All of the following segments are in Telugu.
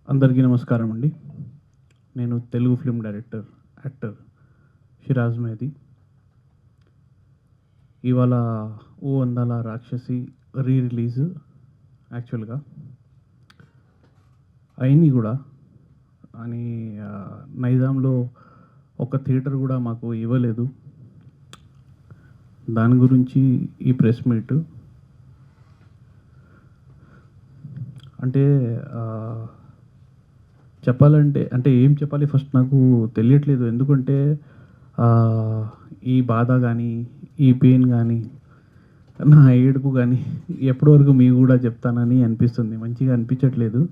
అందరికీ నమస్కారం అండి. నేను Telugu film director, actor Shiraz Mehdi. ఇవాళ 'ఓ అందాల రాక్షసి' రిలీజ్ యాక్చువల్‌గా అయింది గూడా. అని నైజాంలో ఒక థియేటర్ గూడా మాకు ఇవ్వలేదు. దాని గురించి ఈ ప్రెస్ మీట్. అంటే చెప్పాలంటే ఏం చెప్పాలి ఫస్ట్ నాకు తెలియట్లేదు. ఎందుకంటే ఈ బాధ గానీ, ఈ పెయిన్ గానీ, నా ఏడుపు గానీ ఎప్పటి వరకు మీకు గూడా చెప్తానని అనిపిస్తుంది. మంచిగా అనిపించట్లేదు.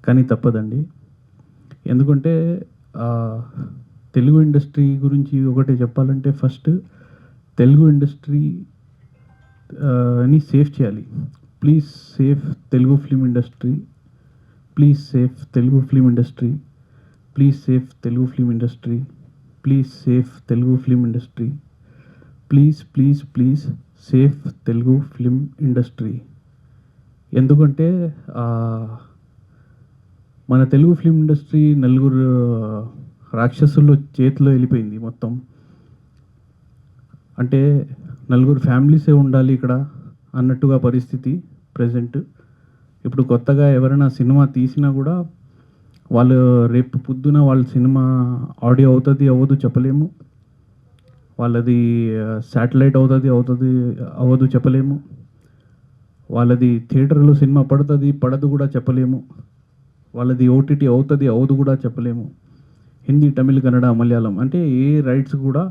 కానీ తప్పదండి. ఎందుకంటే తెలుగు ఇండస్ట్రీ గురించి ఒకటి చెప్పాలంటే ఫస్ట్ తెలుగు ఇండస్ట్రీ ని సేవ్ చేయాలి. Please save Telugu film industry. Please save Telugu film industry. Please save Telugu film industry. Please save Telugu film industry. Please please please save Telugu film industry. ఎందుకంటే మన తెలుగు ఫిల్మ్ ఇండస్ట్రీ నలుగురు రాక్షసుల చేతిలో వెళ్ళిపోయింది మొత్తం. అంటే నలుగురు ఫ్యామిలీసే ఉండాలి ఇక్కడ అన్నట్టుగా పరిస్థితి ప్రెజెంట్. ఇప్పుడు కొత్తగా ఎవరైనా సినిమా తీసినా కూడా వాళ్ళు రేపు పొద్దున వాళ్ళ సినిమా ఆడియో అవుతుంది అవ్వదు చెప్పలేము. వాళ్ళది శాటిలైట్ అవుతుంది అవ్వదు చెప్పలేము. వాళ్ళది థియేటర్లో సినిమా పడుతుంది పడదు కూడా చెప్పలేము. వాళ్ళది ఓటీటీ అవుతుంది అవ్వదు కూడా చెప్పలేము. హిందీ, తమిళ్, కన్నడ, మలయాళం అంటే ఏ రైట్స్ కూడా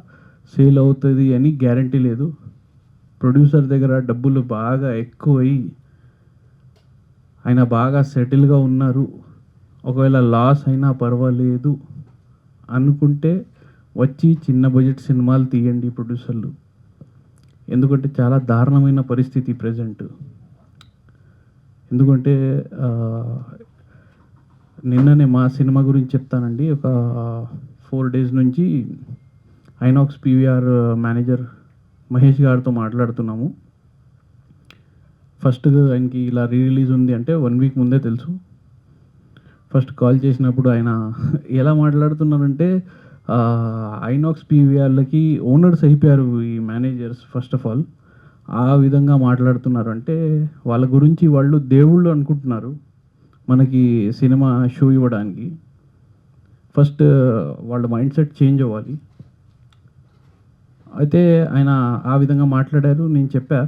సేల్ అవుతుంది అని గ్యారంటీ లేదు. ప్రొడ్యూసర్ దగ్గర డబ్బులు బాగా ఎక్కువై ఆయన బాగా సెటిల్గా ఉన్నారు. ఒకవేళ లాస్ అయినా పర్వాలేదు అనుకుంటే వచ్చి చిన్న బడ్జెట్ సినిమాలు తీయండి ప్రొడ్యూసర్లు. ఎందుకంటే చాలా దారుణమైన పరిస్థితి ప్రజెంట్. ఎందుకంటే నిన్ననే మా సినిమా గురించి చెప్తానండి. ఒక 4 డేస్ నుంచి ఐనాక్స్ పీవీఆర్ మేనేజర్ మహేష్ గారితో మాట్లాడుతున్నాము. ఫస్ట్ ఆయనకి ఇలా రిలీజ్ ఉంది అంటే 1 వీక్ ముందే తెలుసు. ఫస్ట్ కాల్ చేసినప్పుడు ఆయన ఎలా మాట్లాడుతున్నారంటే ఐనాక్స్ పీవీఆర్లకి ఓనర్స్ అయిపోయారు ఈ మేనేజర్స్. ఫస్ట్ ఆఫ్ ఆల్ ఆ విధంగా మాట్లాడుతున్నారు. అంటే వాళ్ళ గురించి వాళ్ళు దేవుళ్ళు అనుకుంటున్నారు మనకి సినిమా షో ఇవ్వడానికి. ఫస్ట్ వాళ్ళ మైండ్ సెట్ చేంజ్ అవ్వాలి. అయితే ఆయన ఆ విధంగా మాట్లాడారు. నేను చెప్పా,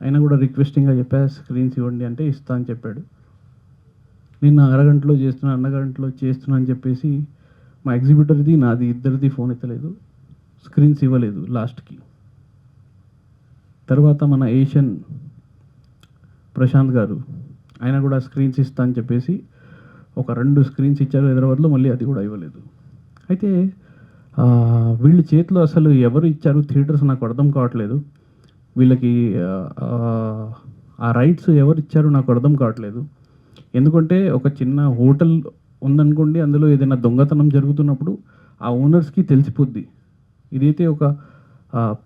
ఆయన కూడా రిక్వెస్టింగ్గా చెప్పా స్క్రీన్స్ ఇవ్వండి అంటే ఇస్తా అని చెప్పాడు. నిన్న అరగంటలో చేస్తున్నా అని చెప్పేసి మా ఎగ్జిబిటర్ది నాది ఇద్దరిది ఫోన్ ఎత్తలేదు, స్క్రీన్స్ ఇవ్వలేదు లాస్ట్కి. తర్వాత మన ఏషియన్ ప్రశాంత్ గారు ఆయన కూడా స్క్రీన్స్ ఇస్తా అని చెప్పేసి ఒక 2 స్క్రీన్స్ ఇచ్చారు హైదరాబాద్లో, మళ్ళీ అది కూడా ఇవ్వలేదు. అయితే వీళ్ళ చేతిలో అసలు ఎవరు ఇచ్చారు థియేటర్స్ నాకు అర్థం కావట్లేదు. వీళ్ళకి ఆ రైట్స్ ఎవరు ఇచ్చారు నాకు అర్థం కావట్లేదు. ఎందుకంటే ఒక చిన్న హోటల్ ఉందనుకోండి, అందులో ఏదైనా దొంగతనం జరుగుతున్నప్పుడు ఆ ఓనర్స్కి తెలిసిపోద్ది. ఇదైతే ఒక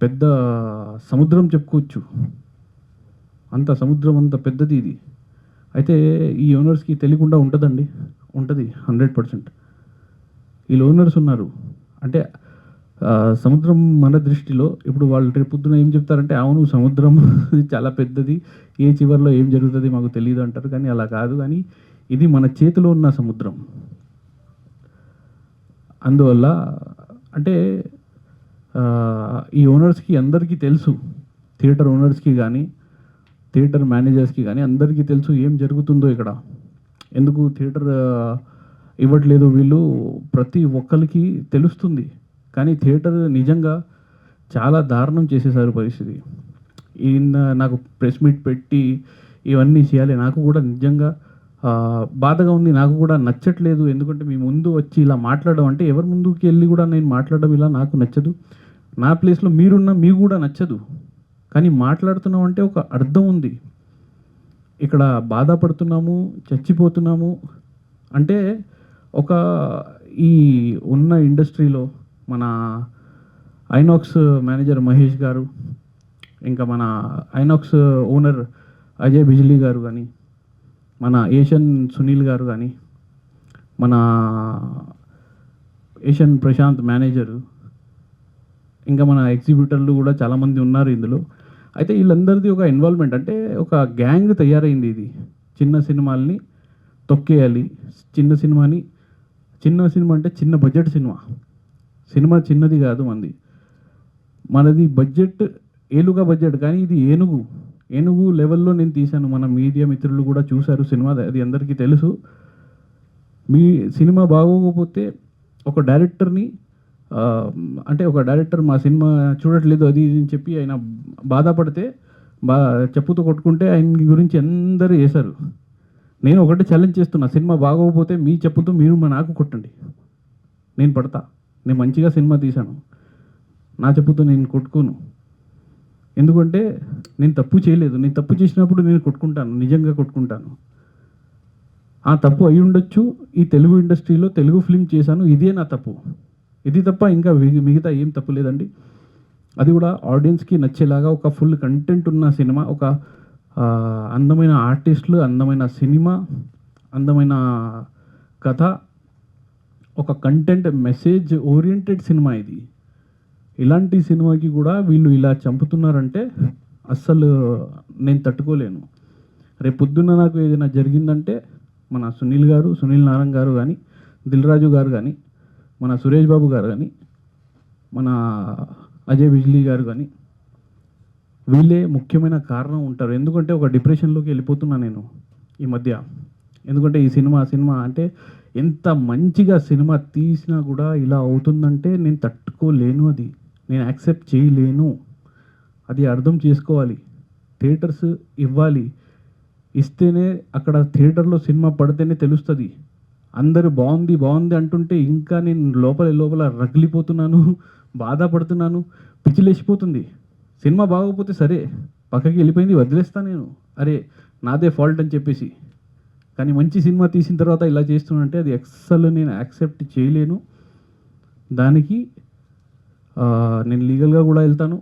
పెద్ద సముద్రం చెప్పుకోవచ్చు. అంత సముద్రం అంత పెద్దది ఇది. అయితే ఈ ఓనర్స్కి తెలియకుండా ఉంటుందండి? ఉంటుంది 100%. వీళ్ళు ఓనర్స్ ఉన్నారు అంటే సముద్రం మన దృష్టిలో ఇప్పుడు వాళ్ళు రేపు పొద్దున ఏం చెప్తారంటే అవును సముద్రం చాలా పెద్దది, ఏ చివరిలో ఏం జరుగుతుంది మాకు తెలియదు అంటారు. కానీ అలా కాదు. కానీ ఇది మన చేతిలో ఉన్న సముద్రం. అందువల్ల అంటే ఈ ఓనర్స్కి అందరికీ తెలుసు, థియేటర్ ఓనర్స్కి కానీ థియేటర్ మేనేజర్స్కి కానీ అందరికీ తెలుసు ఏం జరుగుతుందో ఇక్కడ. ఎందుకు థియేటర్ ఇవ్వట్లేదు వీళ్ళు ప్రతి ఒక్కరికి తెలుస్తుంది. కానీ థియేటర్ నిజంగా చాలా దారుణం చేసేసారు పరిస్థితి. ఈయన నాకు ప్రెస్ మీట్ పెట్టి ఇవన్నీ చేయాలి, నాకు కూడా నిజంగా బాధగా ఉంది. నాకు కూడా నచ్చట్లేదు. ఎందుకంటే మీ ముందు వచ్చి ఇలా మాట్లాడడం అంటే ఎవరి ముందుకి వెళ్ళి కూడా నేను మాట్లాడడం ఇలా నాకు నచ్చదు. నా ప్లేస్లో మీరున్న మీకు కూడా నచ్చదు. కానీ మాట్లాడుతున్నాం అంటే ఒక అర్థం ఉంది. ఇక్కడ బాధపడుతున్నాము, చచ్చిపోతున్నాము అంటే ఒక ఈ ఉన్న ఇండస్ట్రీలో మన ఐనాక్స్ మేనేజర్ మహేష్ గారు, ఇంకా మన ఐనాక్స్ ఓనర్ అజయ్ బిజ్లీ గారు కానీ, మన ఏషియన్ సునీల్ గారు కానీ, మన ఏషియన్ ప్రశాంత్ మేనేజరు, ఇంకా మన ఎగ్జిబ్యూటర్లు కూడా చాలామంది ఉన్నారు ఇందులో. అయితే వీళ్ళందరిది ఒక ఇన్వాల్వ్మెంట్, అంటే ఒక గ్యాంగ్ తయారైంది ఇది. చిన్న సినిమాల్ని తొక్కేయాలి, చిన్న సినిమాని, చిన్న సినిమా అంటే చిన్న బడ్జెట్ సినిమా. సినిమా చిన్నది కాదు మనది బడ్జెట్ ఏలుగా బడ్జెట్, కానీ ఇది ఏనుగు లెవెల్లో నేను తీశాను. మన మీడియా మిత్రులు కూడా చూశారు సినిమా, అది అందరికీ తెలుసు. మీ సినిమా బాగోకపోతే ఒక డైరెక్టర్ని అంటే ఒక డైరెక్టర్ మా సినిమా చూడట్లేదు అది ఇది అని చెప్పి ఆయన బాధపడితే చెప్పుతో కొట్టుకుంటే ఆయన గురించి అందరూ చేశారు. నేను ఒకటి ఛాలెంజ్ చేస్తున్నా, సినిమా బాగోకపోతే మీ చెప్పుతో మీరు నాకు కొట్టండి, నేను పడతా. నేను మంచిగా సినిమా తీశాను, నా చెప్పుతో నేను కొట్టుకోను. ఎందుకంటే నేను తప్పు చేయలేదు. నేను తప్పు చేసినప్పుడు నేను కొట్టుకుంటాను, నిజంగా కొట్టుకుంటాను. ఆ తప్పు అయి ఉండొచ్చు, ఈ తెలుగు ఇండస్ట్రీలో తెలుగు ఫిల్మ్ చేశాను, ఇదే నా తప్పు. ఇది తప్ప ఇంకా మిగతా ఏం తప్పు లేదండి. అది కూడా ఆడియన్స్కి నచ్చేలాగా ఒక ఫుల్ కంటెంట్ ఉన్న సినిమా, ఒక అందమైన ఆర్టిస్టులు, అందమైన సినిమా, అందమైన కథ, ఒక కంటెంట్ మెసేజ్ ఓరియంటెడ్ సినిమా ఇది. ఇలాంటి సినిమాకి కూడా వీళ్ళు ఇలా చంపుతున్నారంటే అస్సలు నేను తట్టుకోలేను. రేపు పొద్దున్న నాకు ఏదైనా జరిగిందంటే మన సునీల్ నారాయణ గారు కానీ, దిల్ రాజు గారు కానీ, మన సురేష్ బాబు గారు కానీ, మన అజయ్ బిజ్లీ గారు కానీ, వీళ్ళే ముఖ్యమైన కారణం ఉంటారు. ఎందుకంటే ఒక డిప్రెషన్లోకి వెళ్ళిపోతున్నా నేను ఈ మధ్య. ఎందుకంటే ఈ సినిమా అంటే ఎంత మంచిగా సినిమా తీసినా కూడా ఇలా అవుతుందంటే నేను తట్టుకోలేను, అది నేను యాక్సెప్ట్ చేయలేను. అది అర్థం చేసుకోవాలి. థియేటర్స్ ఇవ్వాలి, ఇస్తేనే అక్కడ థియేటర్లో సినిమా పడితేనే తెలుస్తుంది. అందరూ బాగుంది అంటుంటే ఇంకా నేను లోపల రగిలిపోతున్నాను, బాధపడుతున్నాను, పిచ్చిలేసిపోతుంది. సినిమా బాగోకపోతే సరే పక్కకి వెళ్ళిపోయింది, వదిలేస్తా నేను, అరే నాదే ఫాల్ట్ అని చెప్పేసి. కానీ మంచి సినిమా తీసిన తర్వాత ఇలా చేస్తున్నానంటే అది అస్సలు నేను యాక్సెప్ట్ చేయలేను. దానికి నేను లీగల్గా కూడా వెళ్తాను,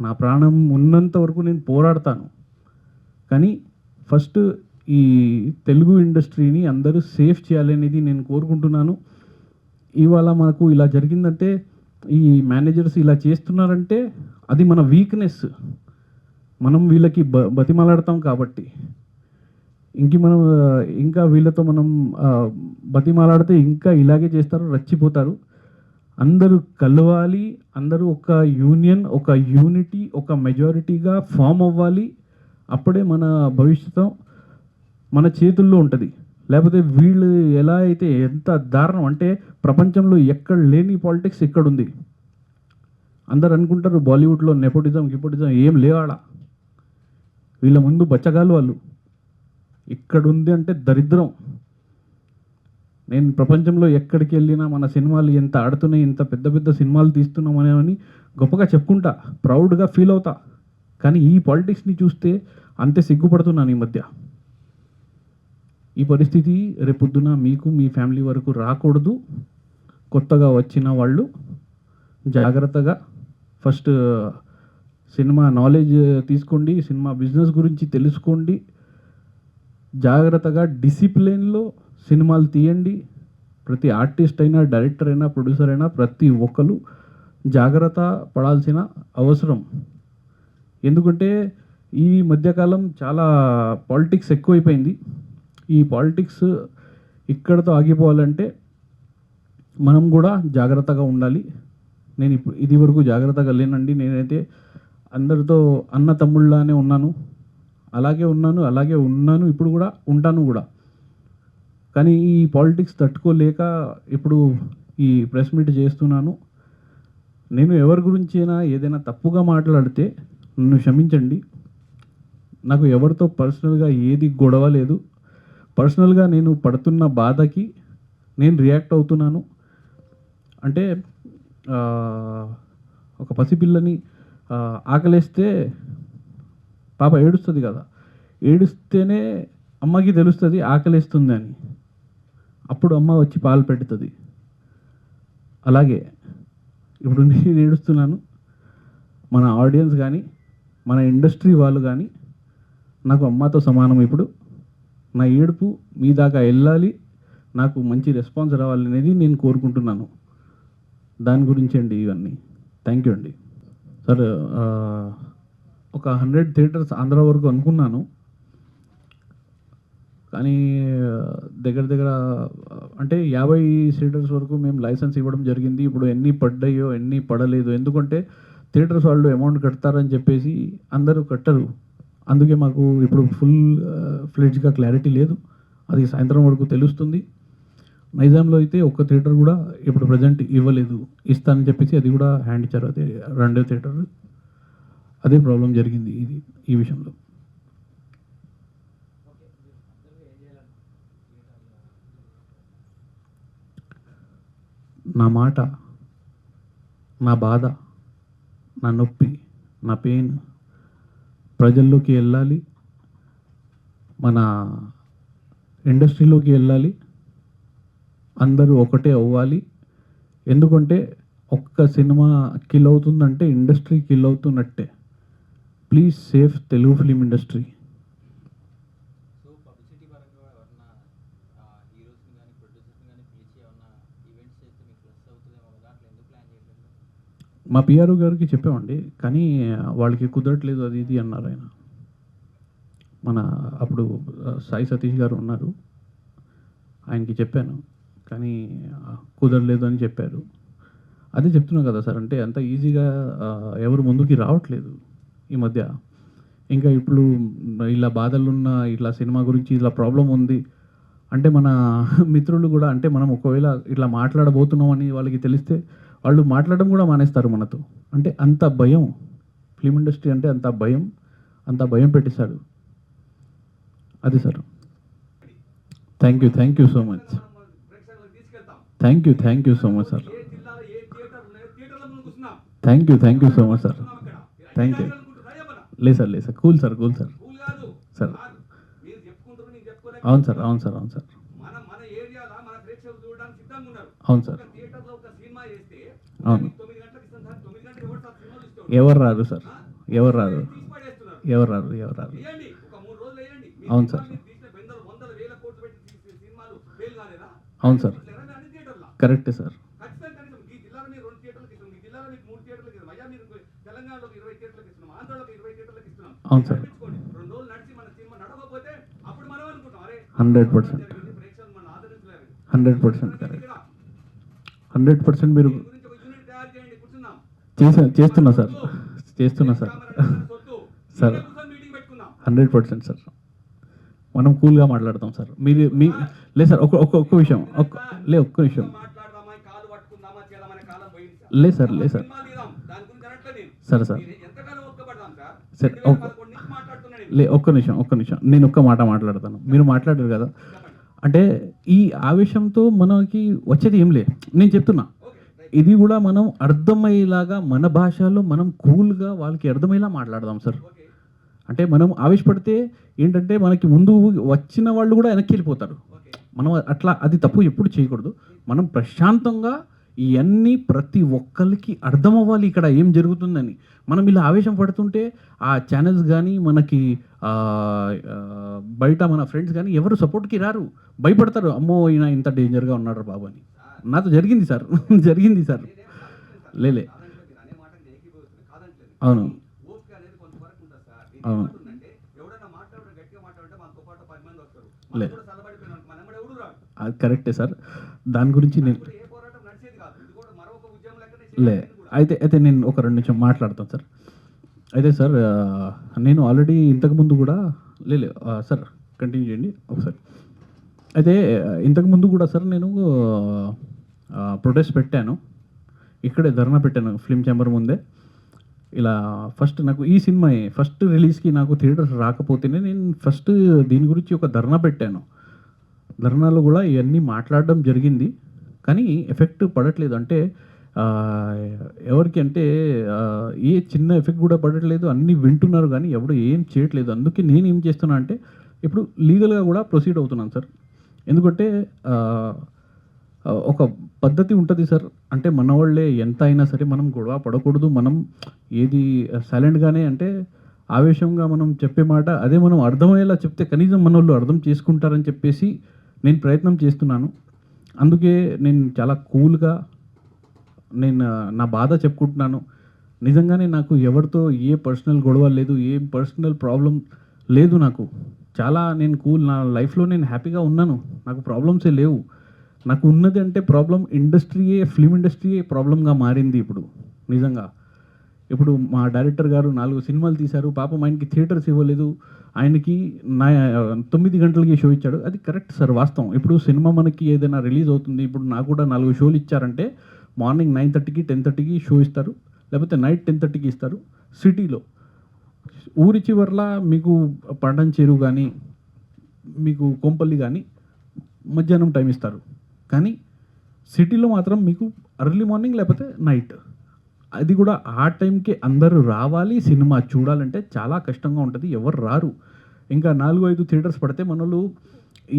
నా ప్రాణం ఉన్నంత వరకు నేను పోరాడతాను. కానీ ఫస్ట్ ఈ తెలుగు ఇండస్ట్రీని అందరూ సేఫ్ చేయాలనేది నేను కోరుకుంటున్నాను. ఇవాళ మనకు ఇలా జరిగిందంటే, ఈ మేనేజర్స్ ఇలా చేస్తున్నారంటే అది మన వీక్నెస్. మనం వీళ్ళకి బతిమాలాడతాం కాబట్టి. మనం ఇంకా వీళ్ళతో మనం బతిమాలాడితే ఇంకా ఇలాగే చేస్తారు, రచ్చిపోతారు. అందరూ కలవాలి, అందరూ ఒక యూనియన్, ఒక యూనిటీ, ఒక మెజారిటీగా ఫామ్ అవ్వాలి. అప్పుడే మన భవిష్యత్తు మన చేతుల్లో ఉంటుంది. లేకపోతే వీళ్ళు ఎలా అయితే, ఎంత దారుణం అంటే ప్రపంచంలో ఎక్కడ లేని పాలిటిక్స్ ఇక్కడ ఉంది. అందరు అనుకుంటారు బాలీవుడ్లో నెపోటిజం ఏం లేవాడ, వీళ్ళ ముందు బచ్చగాళ్ళు వాళ్ళు. ఇక్కడ ఉంది అంటే దరిద్రం. నేను ప్రపంచంలో ఎక్కడికి వెళ్ళినా మన సినిమాలు ఎంత ఆడుతున్నాయి, ఎంత పెద్ద సినిమాలు తీస్తున్నామని గొప్పగా చెప్పుకుంటా, ప్రౌడ్గా ఫీల్ అవుతా. కానీ ఈ పాలిటిక్స్ని చూస్తే అంతే సిగ్గుపడుతున్నాను ఈ మధ్య. ఈ పరిస్థితి రేపొద్దున మీకు, మీ ఫ్యామిలీ వరకు రాకూడదు. కొత్తగా వచ్చిన వాళ్ళు జాగ్రత్తగా ఫస్ట్ సినిమా నాలెడ్జ్ తీసుకోండి, సినిమా బిజినెస్ గురించి తెలుసుకోండి, జాగ్రత్తగా డిసిప్లిన్లో సినిమాలు తీయండి. ప్రతి ఆర్టిస్ట్ అయినా, డైరెక్టర్ అయినా, ప్రొడ్యూసర్ అయినా ప్రతి ఒక్కరు జాగ్రత్త పడాల్సిన అవసరం. ఎందుకంటే ఈ మధ్యకాలం చాలా పాలిటిక్స్ ఎక్కువైపోయింది. ఈ పాలిటిక్స్ ఇక్కడతో ఆగిపోవాలంటే మనం కూడా జాగ్రత్తగా ఉండాలి. నేను ఇది వరకు జాగ్రత్తగా లేనండి. నేనైతే అందరితో అన్న తమ్ముళ్ళలానే ఉన్నాను, అలాగే ఉన్నాను, ఇప్పుడు కూడా ఉంటాను కూడా. కానీ ఈ పాలిటిక్స్ తట్టుకోలేక ఇప్పుడు ఈ ప్రెస్ మీట్ చేస్తున్నాను. నేను ఎవరి గురించి అయినా ఏదైనా తప్పుగా మాట్లాడితే నన్ను క్షమించండి. నాకు ఎవరితో పర్సనల్గా ఏది గొడవ లేదు. పర్సనల్గా నేను పడుతున్న బాధకి నేను రియాక్ట్ అవుతున్నాను. అంటే ఒక పసిపిల్లని ఆకలేస్తే పాప ఏడుస్తుంది కదా, ఏడుస్తేనే అమ్మకి తెలుస్తుంది ఆకలేస్తుంది అని. అప్పుడు అమ్మ వచ్చి పాలు పెడుతుంది. అలాగే ఇప్పుడు నేను ఏడుస్తున్నాను. మన ఆడియన్స్ కానీ, మన ఇండస్ట్రీ వాళ్ళు కానీ నాకు అమ్మతో సమానం. ఇప్పుడు నా ఏడుపు మీ దాకా వెళ్ళాలి, నాకు మంచి రెస్పాన్స్ రావాలనేది నేను కోరుకుంటున్నాను. దాని గురించి అండి ఇవన్నీ. థ్యాంక్ యూ అండి. సార్ ఒక 100 థియేటర్స్ ఆంధ్ర వరకు అనుకున్నాను. కానీ దగ్గర దగ్గర అంటే 50 థియేటర్స్ వరకు మేము లైసెన్స్ ఇవ్వడం జరిగింది. ఇప్పుడు ఎన్ని పడ్డాయో ఎన్ని పడలేదు. ఎందుకంటే థియేటర్స్ వాళ్ళు అమౌంట్ కడతారని చెప్పేసి అందరూ కట్టరు. అందుకే మాకు ఇప్పుడు ఫ్లెడ్జ్గా క్లారిటీ లేదు. అది సాయంత్రం వరకు తెలుస్తుంది. నైజాంలో అయితే ఒక్క థియేటర్ కూడా ఇప్పుడు ప్రజెంట్ ఇవ్వలేదు. ఇస్తానని చెప్పేసి అది కూడా హ్యాండ్ ఇచ్చారు. అదే రెండో థియేటర్. అదే ప్రాబ్లం జరిగింది ఈ విషయంలో. నా మాట, నా బాధ, నా నొప్పి, నా పెయిన్ ప్రజల్లోకి వెళ్ళాలి, మన ఇండస్ట్రీలోకి వెళ్ళాలి, అందరూ ఒకటే అవ్వాలి. ఎందుకంటే ఒక్క సినిమా కిల్ అవుతుందంటే ఇండస్ట్రీ కిల్ అవుతున్నట్టే. Please save Telugu film industry. మా పిఆర్ఓ గారికి చెప్పామండి, కానీ వాళ్ళకి కుదరట్లేదు అది ఇది అన్నారు ఆయన. మన అప్పుడు సాయి సతీష్ గారు ఉన్నారు, ఆయనకి చెప్పాను, కానీ కుదరలేదు అని చెప్పారు. అదే చెప్తున్నా కదా సార్, అంటే అంత ఈజీగా ఎవరు ముందుకి రావట్లేదు ఈ మధ్య. ఇంకా ఇప్పుడు ఇలా బాధలున్న ఇట్లా సినిమా గురించి ఇలా ప్రాబ్లం ఉంది అంటే మన మిత్రులు కూడా, అంటే మనం ఒకవేళ ఇట్లా మాట్లాడబోతున్నామని వాళ్ళకి తెలిస్తే వాళ్ళు మాట్లాడడం కూడా మానేస్తారు మనతో. అంటే అంత భయం ఫిలిం ఇండస్ట్రీ అంటే, అంత భయం పెట్టేశారు. అది sir. Thank you so much. Thank you so much sir. Thank you so much sir. Thank you. లేదు సార్ కూల్ సార్ సార్. అవును సార్. అవును సార్. అవును. ఎవరు రారు సార్. అవును సార్. అవును సార్. కరెక్టే సార్. అవును సార్. 100% కరెక్ట్. 100% మీరు చేస్తున్నా సార్. Sir 100% sir. మనం కూల్గా మాట్లాడతాం సార్. లేదు సార్, ఒక్క విషయం, ఒక్క నిమిషం. లేదు సార్. ఒక్క నిమిషం. నేను ఒక్క మాట మాట్లాడతాను, మీరు మాట్లాడారు కదా. అంటే ఈ ఆవేశంతో మనకి వచ్చేది ఏం లేదు. నేను చెప్తున్నా, ఇది కూడా మనం అర్థమయ్యేలాగా మన భాషలో మనం కూల్గా వాళ్ళకి అర్థమయ్యేలా మాట్లాడదాం సార్. అంటే మనం ఆవేశపడితే ఏంటంటే మనకి ముందు వచ్చిన వాళ్ళు కూడా వెనక్కి వెళ్ళిపోతారు. మనం అట్లా అది తప్పు ఎప్పుడు చేయకూడదు. మనం ప్రశాంతంగా ఇవన్నీ ప్రతి ఒక్కరికి అర్థమవ్వాలి ఇక్కడ ఏం జరుగుతుందని. మనం ఇలా ఆవేశం పడుతుంటే ఆ ఛానల్స్ కానీ మనకి బయట మన ఫ్రెండ్స్ కానీ ఎవరు సపోర్ట్కి రారు, భయపడతారు. అమ్మో ఈయన ఇంత డేంజర్గా ఉన్నాడు బాబు అని. నాతో జరిగింది సార్. లేలే. అవును. లే, అది కరెక్టే సార్. దాని గురించి అయితే నేను ఒక 2 నిమిషం మాట్లాడతాను సార్. అయితే సార్, నేను ఆల్రెడీ ఇంతకుముందు కూడా సార్ కంటిన్యూ చేయండి ఒకసారి. అయితే ఇంతకుముందు కూడా సార్ నేను ప్రొటెస్ట్ పెట్టాను, ఇక్కడే ధర్నా పెట్టాను ఫిల్మ్ ఛాంబర్ ముందే. ఇలా నాకు ఈ సినిమా ఫస్ట్ రిలీజ్కి నాకు థియేటర్స్ రాకపోతేనే నేను ఫస్ట్ దీని గురించి ఒక ధర్నా పెట్టాను. ధర్నాలో కూడా ఇవన్నీ మాట్లాడడం జరిగింది, కానీ ఎఫెక్ట్ పడట్లేదు. అంటే ఎవరికి అంటే ఏ చిన్న ఎఫెక్ట్ కూడా పడట్లేదు. అన్నీ వింటున్నారు కానీ ఎవడు ఏం చేయట్లేదు. అందుకే నేను ఏం చేస్తున్నా అంటే ఇప్పుడు లీగల్గా కూడా ప్రొసీడ్ అవుతున్నాను సార్. ఎందుకంటే ఒక పద్ధతి ఉంటుంది సార్. అంటే మన వాళ్ళే ఎంత అయినా సరే మనం గొడవ పడకూడదు. మనం ఏది సైలెంట్గానే, అంటే ఆవేశంగా మనం చెప్పే మాట అదే మనం అర్థమయ్యేలా చెప్తే కనీసం మన వాళ్ళు అర్థం చేసుకుంటారని చెప్పేసి నేను ప్రయత్నం చేస్తున్నాను. అందుకే నేను చాలా కూల్గా నేను నా బాధ చెప్పుకుంటున్నాను. నిజంగానే నాకు ఎవరితో ఏ పర్సనల్ గొడవ లేదు. ఏ పర్సనల్ ప్రాబ్లమ్ లేదు నాకు. చాలా నేను కూల్. నా లైఫ్‌లో నేను హ్యాపీగా ఉన్నాను. నాకు ప్రాబ్లమ్సే లేవు. నాకు ఉన్నది అంటే ప్రాబ్లమ్ ఫిల్మ్ ఇండస్ట్రీయే ప్రాబ్లమ్‌గా మారింది ఇప్పుడు నిజంగా. ఇప్పుడు మా డైరెక్టర్ గారు 4 సినిమాలు తీశారు. పాపం ఆయనకి థియేటర్స్ ఇవ్వలేదు. ఆయనకి నా 9 గంటలకి షో ఇచ్చాడు. అది కరెక్ట్ సార్, వాస్తవం. ఇప్పుడు సినిమా మనకి ఏదైనా రిలీజ్ అవుతుంది. ఇప్పుడు నాకు కూడా 4 షోలు ఇచ్చారంటే మార్నింగ్ 9:30కి, 10:30కి షో ఇస్తారు. లేకపోతే నైట్ 10:30కి ఇస్తారు సిటీలో. ఊరి చివర్ల మీకు పటాన్‌చెరు గానీ, మీకు కొంపల్లి గానీ మధ్యాహ్నం టైం ఇస్తారు. కానీ సిటీలో మాత్రం మీకు ఎర్లీ మార్నింగ్ లేకపోతే నైట్. అది కూడా ఆ టైంకి అందరూ రావాలి, సినిమా చూడాలంటే చాలా కష్టంగా ఉంటది. ఎవరు రారు. ఇంకా 4, 5 థియేటర్స్ పడితే మనోళ్ళు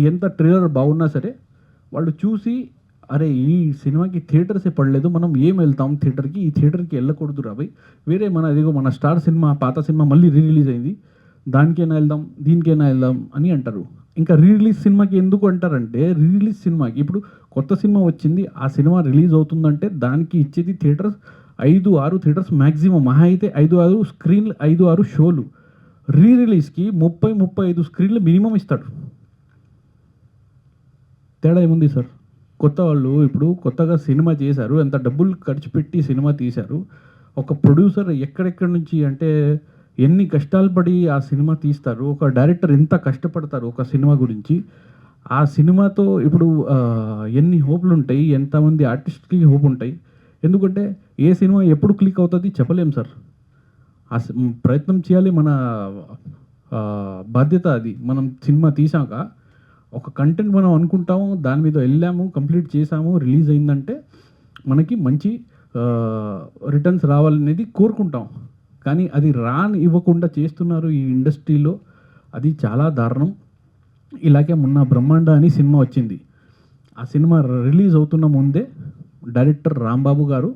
ఎంత ట్రైలర్ బాగున్నా సరే, వాళ్ళు చూసి అరే! ఈ సినిమాకి థియేటర్సే పడలేదు. మనం ఏం వెళ్తాం థియేటర్‌కి? ఈ థియేటర్‌కి ఎళ్ళకూడదురా భయ్! వేరే మన స్టార్ సినిమా, పాత సినిమా మళ్ళీ రిలీజ్ అయింది. దానికైనా వెళ్దాం, దీనికైనా వెళ్దాం అని అంటారు. ఇంకా రిలీజ్ సినిమాకి ఎందుకు అంటారంటే, రిలీజ్ సినిమాకి ఇప్పుడు కొత్త సినిమా వచ్చింది. ఆ సినిమా రిలీజ్ అవుతుందంటే దానికి ఇచ్చేది థియేటర్స్ 5, 6 థియేటర్స్ మాక్సిమం. మహా అయితే 5, 6 స్క్రీన్‌లు, 5, 6 షోలు. రిలీజ్‌కి 30, 35 స్క్రీన్‌లు మినిమమ్ ఇస్తాడు. తేడా ఏముంది సార్? కొత్త వాళ్ళు ఇప్పుడు కొత్తగా సినిమా చేశారు. ఎంత డబ్బులు ఖర్చు పెట్టి సినిమా తీశారు. ఒక ప్రొడ్యూసర్ ఎక్కడెక్కడి నుంచి అంటే ఎన్ని కష్టాలు పడి ఆ సినిమా తీస్తారు. ఒక డైరెక్టర్ ఎంత కష్టపడతారు ఒక సినిమా గురించి. ఆ సినిమాతో ఇప్పుడు ఎన్ని హోప్‌లుంటాయి. ఎంతమంది ఆర్టిస్ట్‌కి హోప్ ఉంటాయి. ఎందుకంటే ఏ సినిమా ఎప్పుడు క్లిక్ అవుతది చెప్పలేం సార్. ప్రయత్నం చేయాలి. మన బాధ్యత అది. మనం సినిమా తీశాక ఒక కంటెంట్ మనం అనుకుంటాము. దాని మీద వెళ్ళాము, కంప్లీట్ చేశాము, రిలీజ్ అయిందంటే మనకి మంచి రిటర్న్స్ రావాలనేది కోరుకుంటాం. కానీ అది ఇవ్వకుండా చేస్తున్నారు ఈ ఇండస్ట్రీలో. అది చాలా దారుణం. ఇలాగే మొన్న 'బ్రహ్మాండ' అని సినిమా వచ్చింది. ఆ సినిమా రిలీజ్ అవుతున్న ముందే డైరెక్టర్ రాంబాబు గారు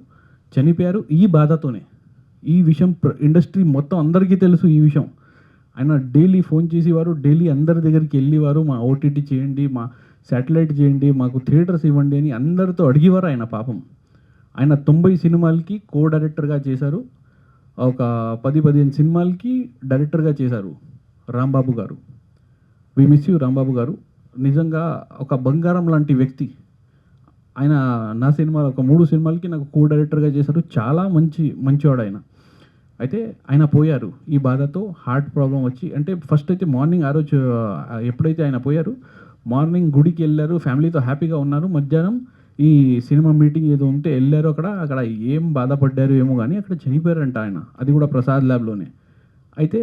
చనిపోయారు ఈ బాధతోనే. ఈ విషయం ఇండస్ట్రీ మొత్తం అందరికీ తెలుసు ఈ విషయం. ఆయన డైలీ ఫోన్ చేసేవారు. డైలీ అందరి దగ్గరికి వెళ్ళేవారు. మా ఓటీటీ చేయండి, మా శాటిలైట్ చేయండి, మాకు థియేటర్స్ ఇవ్వండి అని అందరితో అడిగేవారు ఆయన పాపం. ఆయన 90 సినిమాలకి కో డైరెక్టర్‌గా చేశారు. ఒక 10, 15 సినిమాలకి డైరెక్టర్‌గా చేశారు రాంబాబు గారు. వి మిస్ యూ రాంబాబు గారు. నిజంగా ఒక బంగారం లాంటి వ్యక్తి. ఆయన నా సినిమాలో ఒక 3 సినిమాలకి నాకు కో డైరెక్టర్‌గా చేశారు. చాలా మంచివాడాయన. అయితే ఆయన పోయారు. ఈ బాధతో హార్ట్ ప్రాబ్లమ్ వచ్చి అంటే ఫస్ట్ అయితే మార్నింగ్ ఆ రోజు ఎప్పుడైతే ఆయన పోయారు, మార్నింగ్ గుడికెళ్లారు. ఫ్యామిలీతో హ్యాపీగా ఉన్నారు. మధ్యాహ్నం ఈ సినిమా మీటింగ్ ఏదో ఉంటే ఎళ్లారు అక్కడ ఏం బాధపడ్డారో ఏమో గానీ అక్కడ చనిపోయారంట ఆయన. అది కూడా ప్రసాద్ ల్యాబ్‌లోనే. అయితే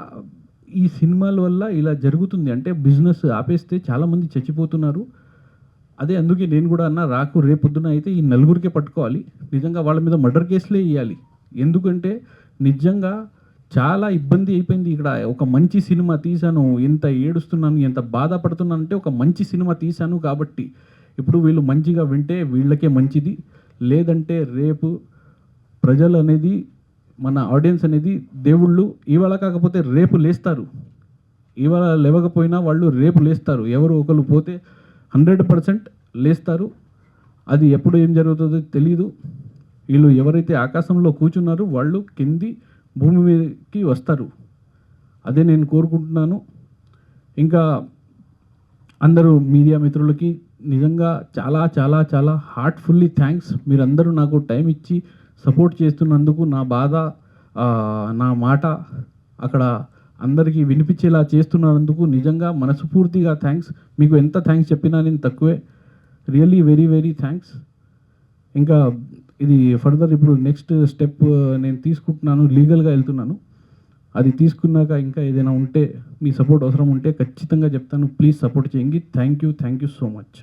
ఆహ్, ఈ సినిమాల వల్ల ఇలా జరుగుతుంది. అంటే బిజినెస్ ఆపేస్తే చాలామంది చచ్చిపోతున్నారు. అదే అందుకే నేను కూడా అన్నా రేపొద్దున అయితే ఈ నలుగురికే పట్టుకోవాలి. నిజంగా వాళ్ళ మీద మర్డర్ కేసులే ఎయ్యాలి. ఎందుకంటే నిజంగా చాలా ఇబ్బంది అయిపోయింది ఇక్కడ. ఒక మంచి సినిమా తీశాను. ఎంత ఏడుస్తున్నాను, ఎంత బాధపడుతున్నానంటే ఒక మంచి సినిమా తీశాను కాబట్టి. ఇప్పుడు వీళ్ళు మంచిగా వింటే వీళ్ళకే మంచిది. లేదంటే రేపు ప్రజలనేది, మన ఆడియన్స్ అనేది దేవుళ్ళు ఇవాళ కాకపోతే రేపు లేస్తారు. ఇవాళ లేవకపోయినా వాళ్ళు రేపు లేస్తారు. ఎవరో ఒకళ్ళు పోతే 100% లేస్తారు. అది ఎప్పుడు ఏం జరుగుతుందో తెలీదు. వీళ్ళు ఎవరైతే ఆకాశంలో కూర్చున్నారో వాళ్ళు కింది భూమి మీదకి వస్తారు. అదే నేను కోరుకుంటున్నాను. ఇంకా అందరూ మీడియా మిత్రులకి నిజంగా చాలా చాలా చాలా హార్ట్‌ఫుల్లీ థ్యాంక్స్. మీరందరూ నాకు టైం ఇచ్చి సపోర్ట్ చేస్తున్నందుకు, నా బాధ నా మాట అక్కడ అందరికీ వినిపించేలా చేస్తున్నందుకు నిజంగా మనస్ఫూర్తిగా థ్యాంక్స్. మీకు ఎంత థ్యాంక్స్ చెప్పినా నేను తక్కువే. Really very very thanks. ఇంకా ఇది ఫర్దర్ ఇప్పుడు నెక్స్ట్ స్టెప్ నేను తీసుకుంటున్నాను. లీగల్‌గా వెళ్తున్నాను. అది తీసుకున్నాక ఇంకా ఏదైనా ఉంటే మీ సపోర్ట్ అవసరం ఉంటే ఖచ్చితంగా చెప్తాను. ప్లీజ్ సపోర్ట్ చేయండి. Thank you so much.